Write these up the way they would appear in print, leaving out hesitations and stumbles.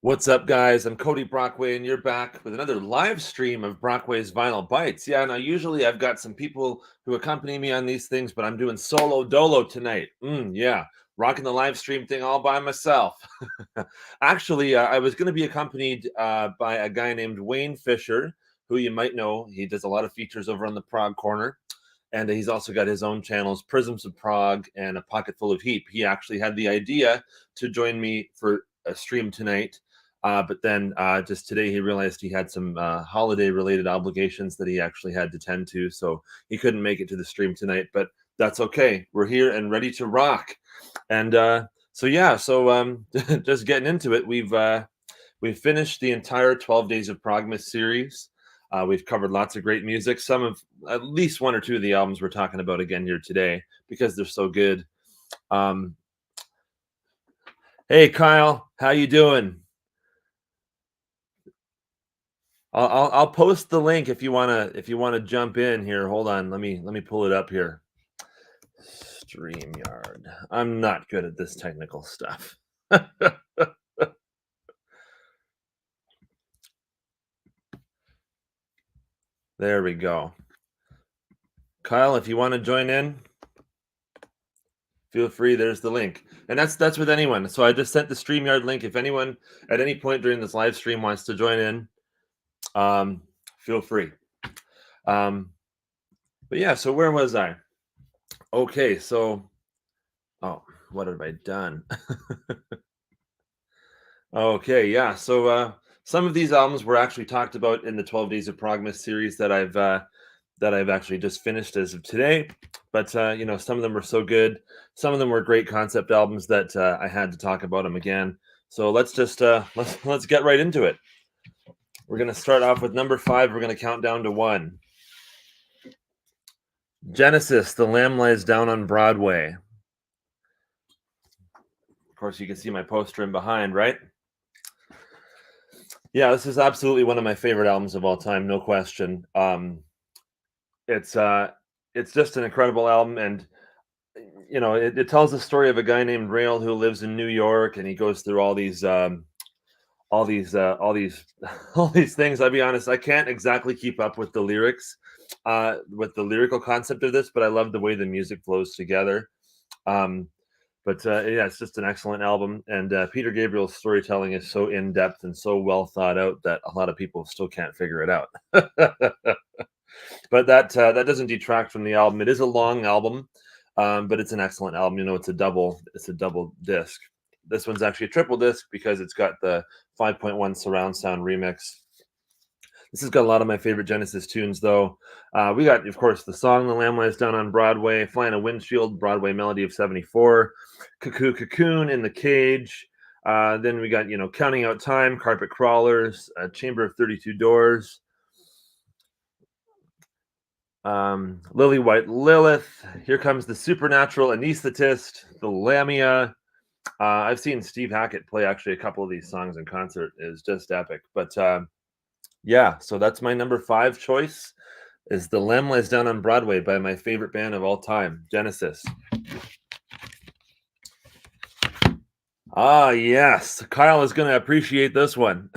What's up, guys? I'm Cody Brockway, and you're back with another live stream of Brockway's Vinyl Bites. Yeah, now usually I've got some people who accompany me on these things, but I'm doing solo dolo tonight. Yeah, rocking the live stream thing all by myself. Actually, I was going to be accompanied by a guy named Wayne Fisher, who you might know. He does a lot of features over on the Prague Corner. And he's also got his own channels, Prisms of Prague and A Pocket Full of Heat. He actually had the idea to join me for a stream tonight. But then just today he realized he had some holiday-related obligations that he actually had to tend to, so he couldn't make it to the stream tonight. But that's okay. We're here and ready to rock. And so just getting into it, we've finished the entire 12 Days of Progmas series. We've covered lots of great music. Some of at least one or two of the albums we're talking about again here today because they're so good. Hey, Kyle, how you doing? I'll post the link if you wanna jump in here. Hold on, let me pull it up here. StreamYard. I'm not good at this technical stuff. There we go. Kyle, if you want to join in, feel free. There's the link, and that's with anyone. So I just sent the StreamYard link. If anyone at any point during this live stream wants to join in, feel free. But yeah, so where was I? Okay, so what have I done? Okay, yeah. So some of these albums were actually talked about in the 12 Days of Progmas series that I've actually just finished as of today. But some of them were so good. Some of them were great concept albums that I had to talk about them again. So let's just let's get right into it. We're gonna start off with number 5. We're gonna count down to 1. Genesis, The Lamb Lies Down on Broadway. Of course, you can see my poster in behind, right? Yeah, this is absolutely one of my favorite albums of all time, no question. It's just an incredible album, and it tells the story of a guy named Rail who lives in New York, and he goes through all these all these all these things. I'll be honest, I can't exactly keep up with the lyrics, with the lyrical concept of this, but I love the way the music flows together. Yeah, it's just an excellent album, and Peter Gabriel's storytelling is so in depth and so well thought out that a lot of people still can't figure it out. But that doesn't detract from the album. It is a long album, but it's an excellent album. It's a double disc. This one's actually a triple disc because it's got the 5.1 surround sound remix. This has got a lot of my favorite Genesis tunes, though. We got, of course, the song "The Lamb Lies Down on Broadway," "Flying a Windshield," Broadway melody of '74, "Cuckoo Cocoon," "In the Cage." Then we got, "Counting Out Time," "Carpet Crawlers," "Chamber of 32 Doors," "Lily White Lilith," "Here Comes the Supernatural Anesthetist," "The Lamia." I've seen Steve Hackett play actually a couple of these songs in concert. It's just epic. But yeah, so that's my number 5 choice is "The Lamb Lies Down on Broadway" by my favorite band of all time, Genesis. Yes, Kyle is going to appreciate this one.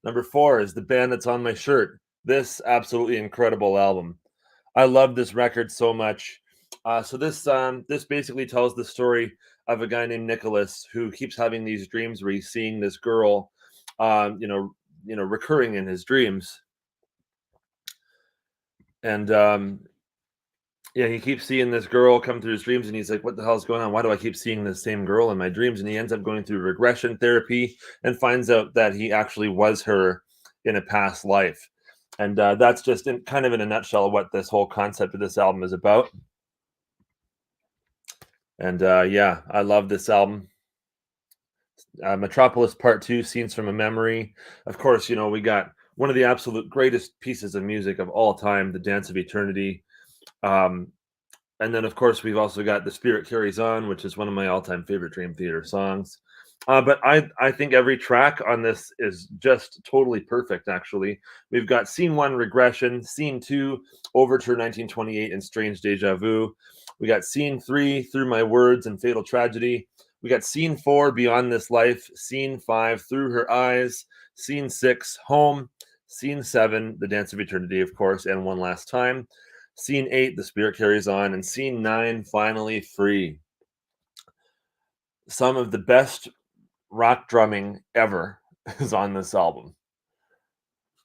Number 4 is the band that's on my shirt. This absolutely incredible album. I love this record so much. So this basically tells the story of a guy named Nicholas who keeps having these dreams where he's seeing this girl, recurring in his dreams, and yeah, he keeps seeing this girl come through his dreams, and he's like, "What the hell is going on? Why do I keep seeing the same girl in my dreams?" And he ends up going through regression therapy and finds out that he actually was her in a past life. And that's just kind of in a nutshell what this whole concept of this album is about. And yeah, I love this album. Metropolis Part 2, Scenes from a Memory. Of course, we got one of the absolute greatest pieces of music of all time, The Dance of Eternity. And then, of course, we've also got The Spirit Carries On, which is one of my all-time favorite Dream Theater songs. But I think every track on this is just totally perfect, actually. We've got Scene 1, Regression, Scene 2, Overture 1928, and Strange Deja Vu. We got Scene 3, Through My Words and Fatal Tragedy. We got scene 4, Beyond This Life, scene 5, Through Her Eyes, scene 6, Home, scene 7, The Dance of Eternity, of course, and One Last Time, scene 8, The Spirit Carries On, and scene 9, Finally Free. Some of the best rock drumming ever is on this album.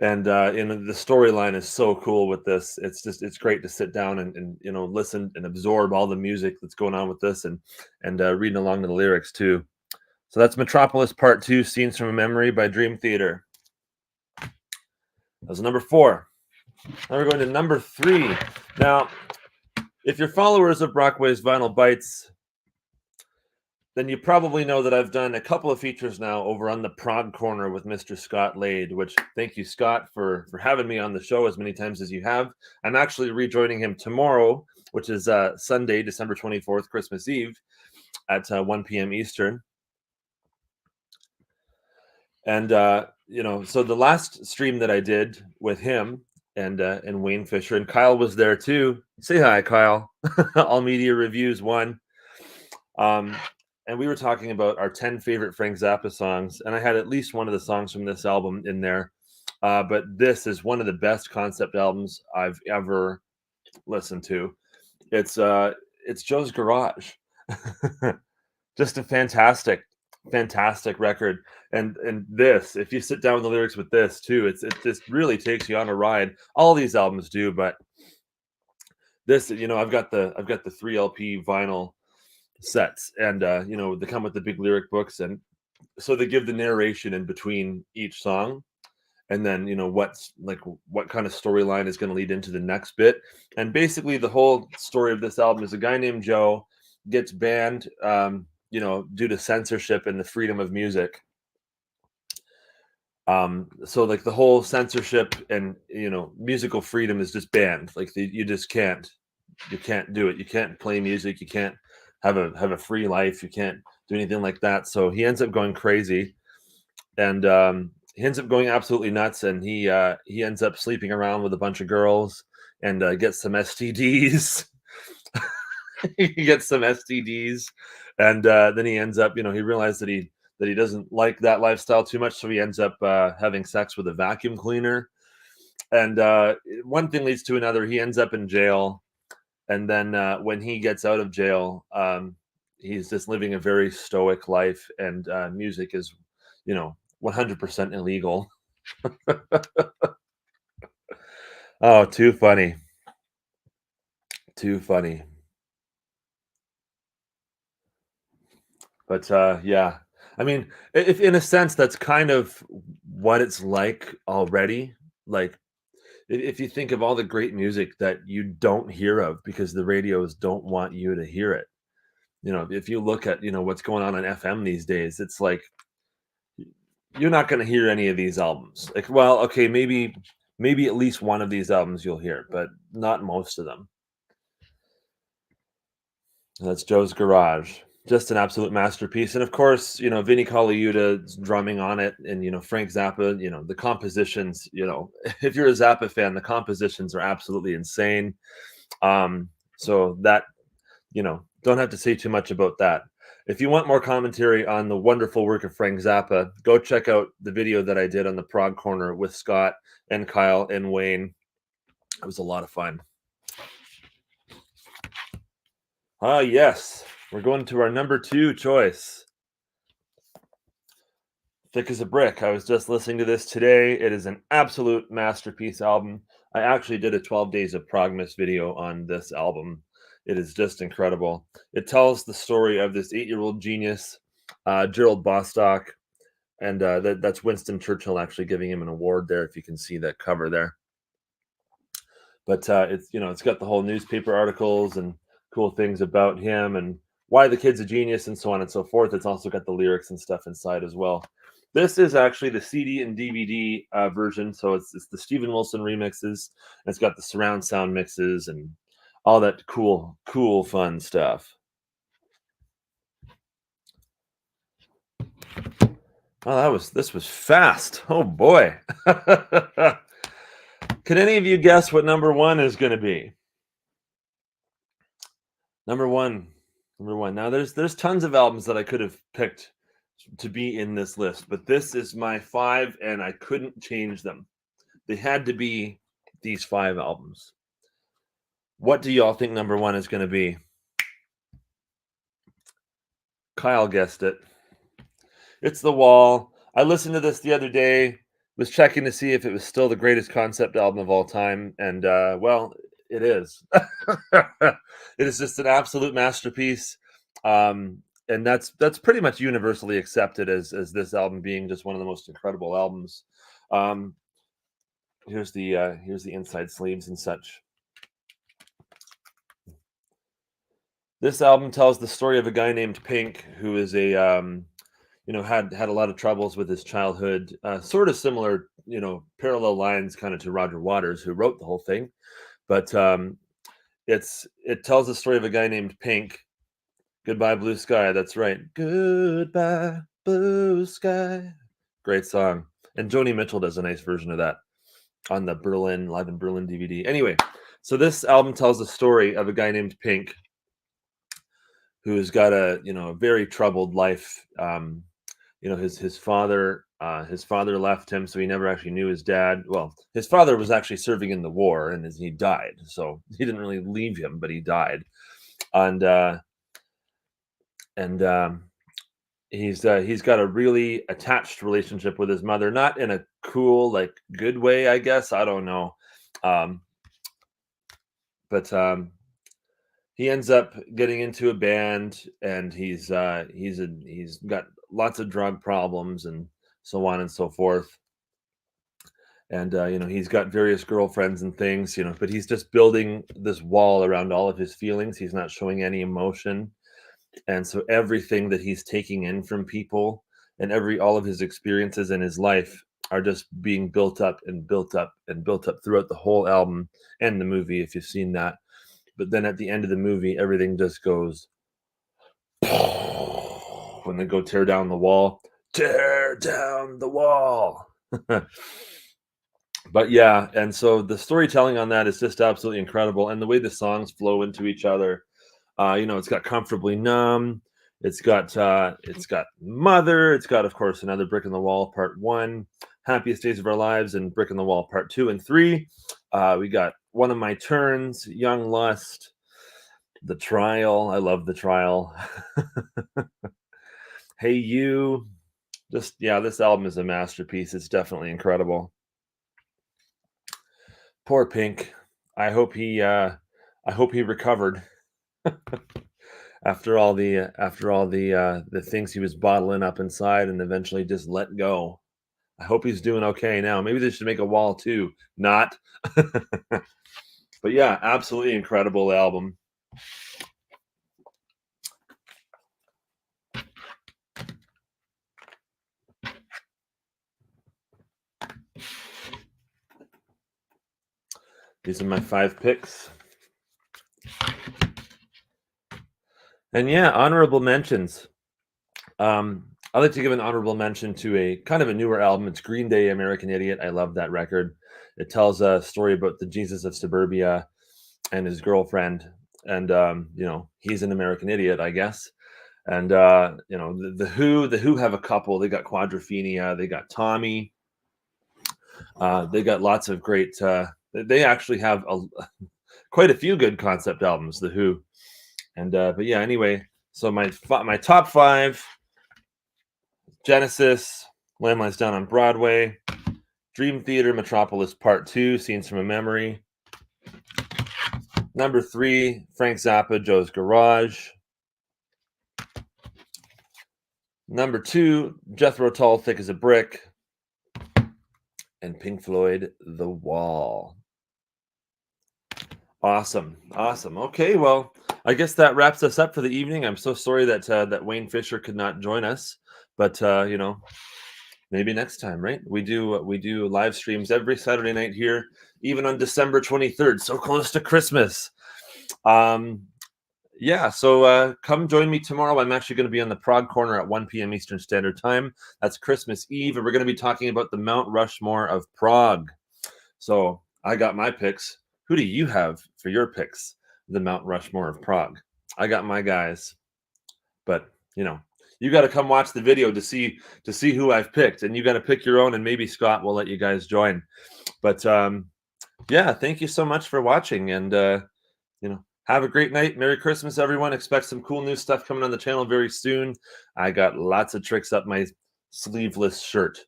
And the storyline is so cool with this. It's great to sit down and listen and absorb all the music that's going on with this, and reading along to the lyrics too. So that's Metropolis Part 2, Scenes from a Memory by Dream Theater. That was number 4. Now we're going to number 3. Now, if you're followers of Brockway's Vinyl Bites, then you probably know that I've done a couple of features now over on the prog corner with Mr. Scott Lade, which thank you, Scott, for having me on the show as many times as you have. I'm actually rejoining him tomorrow, which is Sunday, December 24th, Christmas Eve, at 1 p.m. Eastern. And, so the last stream that I did with him and Wayne Fisher, and Kyle was there too. Say hi, Kyle. All Media Reviews 1. And we were talking about our 10 favorite Frank Zappa songs, and I had at least one of the songs from this album in there. But this is one of the best concept albums I've ever listened to. It's Joe's Garage. Just a fantastic record. And this, if you sit down with the lyrics with this too, it just really takes you on a ride. All these albums do, but this, I've got the 3 LP vinyl sets, and they come with the big lyric books, and so they give the narration in between each song, and then what kind of storyline is going to lead into the next bit. And basically the whole story of this album is a guy named Joe gets banned due to censorship and the freedom of music. So like the whole censorship and musical freedom is just banned. Like you can't do it. You can't play music, you can't have a free life, you can't do anything like that. So he ends up going crazy, and he ends up going absolutely nuts, and he ends up sleeping around with a bunch of girls, and gets some STDs. He gets some STDs, and then he ends up, he realized that he doesn't like that lifestyle too much, so he ends up having sex with a vacuum cleaner, and one thing leads to another. He ends up in jail. And then when he gets out of jail, he's just living a very stoic life, and music is, 100% illegal. Oh, too funny. Too funny. But yeah, I mean, if in a sense, that's kind of what it's like already. Like, if you think of all the great music that you don't hear of because the radios don't want you to hear it, if you look at what's going on FM these days, it's like you're not going to hear any of these albums. Like, well, okay, maybe at least one of these albums you'll hear, but not most of them. That's Joe's Garage. Just an absolute masterpiece. And of course, Vinnie Colaiuta's drumming on it, and Frank Zappa, the compositions, if you're a Zappa fan, the compositions are absolutely insane. So that, don't have to say too much about that. If you want more commentary on the wonderful work of Frank Zappa, go check out the video that I did on the Prog Corner with Scott and Kyle and Wayne. It was a lot of fun. Yes. We're going to our number 2 choice. Thick as a Brick. I was just listening to this today. It is an absolute masterpiece album. I actually did a 12 Days of Progmas video on this album. It is just incredible. It tells the story of this 8-year-old genius, Gerald Bostock, and that's Winston Churchill actually giving him an award there, if you can see that cover there. But it's got the whole newspaper articles and cool things about him and why the kid's a genius and so on and so forth. It's also got the lyrics and stuff inside as well. This is actually the CD and DVD version, so it's the Steven Wilson remixes. And it's got the surround sound mixes and all that cool, fun stuff. Oh, this was fast. Oh boy. Can any of you guess what number 1 is going to be? Number 1 Number one. Now there's tons of albums that I could have picked to be in this list, but this is my five, and I couldn't change them. They had to be these five albums. What do y'all think number one is going to be? Kyle guessed it. It's The Wall. I listened to this the other day, was checking to see if it was still the greatest concept album of all time, and well, it is. It is just an absolute masterpiece, and that's pretty much universally accepted as this album being just one of the most incredible albums. Um, here's the inside sleeves and such. This album tells the story of a guy named Pink who is a had a lot of troubles with his childhood, sort of similar, parallel lines kind of to Roger Waters, who wrote the whole thing. But it tells the story of a guy named Pink. Goodbye Blue Sky. That's right. Goodbye Blue Sky. Great song. And Joni Mitchell does a nice version of that on the Live in Berlin DVD. Anyway, so this album tells the story of a guy named Pink who's got a very troubled life. His father left him, so he never actually knew his dad. Well, his father was actually serving in the war, and he died, so he didn't really leave him, but he died. And he's got a really attached relationship with his mother, not in a cool, like, good way, I guess. I don't know. But he ends up getting into a band, and he's got lots of drug problems and so on and so forth. And he's got various girlfriends and things, but he's just building this wall around all of his feelings. He's not showing any emotion, and so everything that he's taking in from people and all of his experiences in his life are just being built up and built up and built up throughout the whole album and the movie, if you've seen that. But then at the end of the movie, everything just goes when they go tear down the wall. Tear down the wall. But yeah, and so the storytelling on that is just absolutely incredible, and the way the songs flow into each other. It's got Comfortably Numb. It's got Mother. It's got, of course, Another Brick in the Wall Part 1, Happiest Days of Our Lives, and Brick in the Wall Part 2 and 3. We got One of My Turns, Young Lust, The Trial. I love The Trial. Hey You. This album is a masterpiece. It's definitely incredible. Poor Pink. I hope he recovered after all the things he was bottling up inside and eventually just let go. I hope he's doing okay now. Maybe they should make a wall too. Not. But yeah, absolutely incredible album. These are my 5 picks. And yeah, honorable mentions. I'd like to give an honorable mention to a kind of a newer album. It's Green Day, American Idiot. I love that record. It tells a story about the Jesus of Suburbia and his girlfriend. And, he's an American idiot, I guess. And, the Who have a couple. They got Quadrophenia. They got Tommy. They got lots of great, they actually have quite a few good concept albums, the Who. And, but yeah, anyway, so my top 5: Genesis, Lamb Lies Down on Broadway, Dream Theater, Metropolis Part 2, Scenes from a Memory. Number 3, Frank Zappa, Joe's Garage. Number 2, Jethro Tull, Thick as a Brick. And Pink Floyd, The Wall. Awesome. Okay, well, I guess that wraps us up for the evening. I'm so sorry that Wayne Fisher could not join us, but maybe next time, right? We do live streams every Saturday night here, even on December 23rd, so close to Christmas. So come join me tomorrow. I'm actually going to be on the Prague Corner at 1 p.m. Eastern Standard Time. That's Christmas Eve, and we're going to be talking about the Mount Rushmore of Prague. So I got my picks. Who do you have for your picks? The Mount Rushmore of Prague. I got my guys. But you got to come watch the video to see who I've picked, and you got to pick your own, and maybe Scott will let you guys join. But yeah, thank you so much for watching, and have a great night. Merry Christmas, everyone. Expect some cool new stuff coming on the channel very soon. I got lots of tricks up my sleeveless shirt.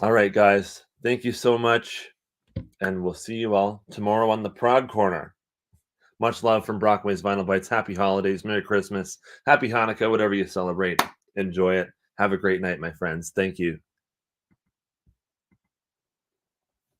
All right, guys. Thank you so much, and we'll see you all tomorrow on the Prog Corner. Much love from Brockway's Vinyl Bites. Happy holidays, Merry Christmas, Happy Hanukkah, whatever you celebrate. Enjoy it. Have a great night, my friends. Thank you.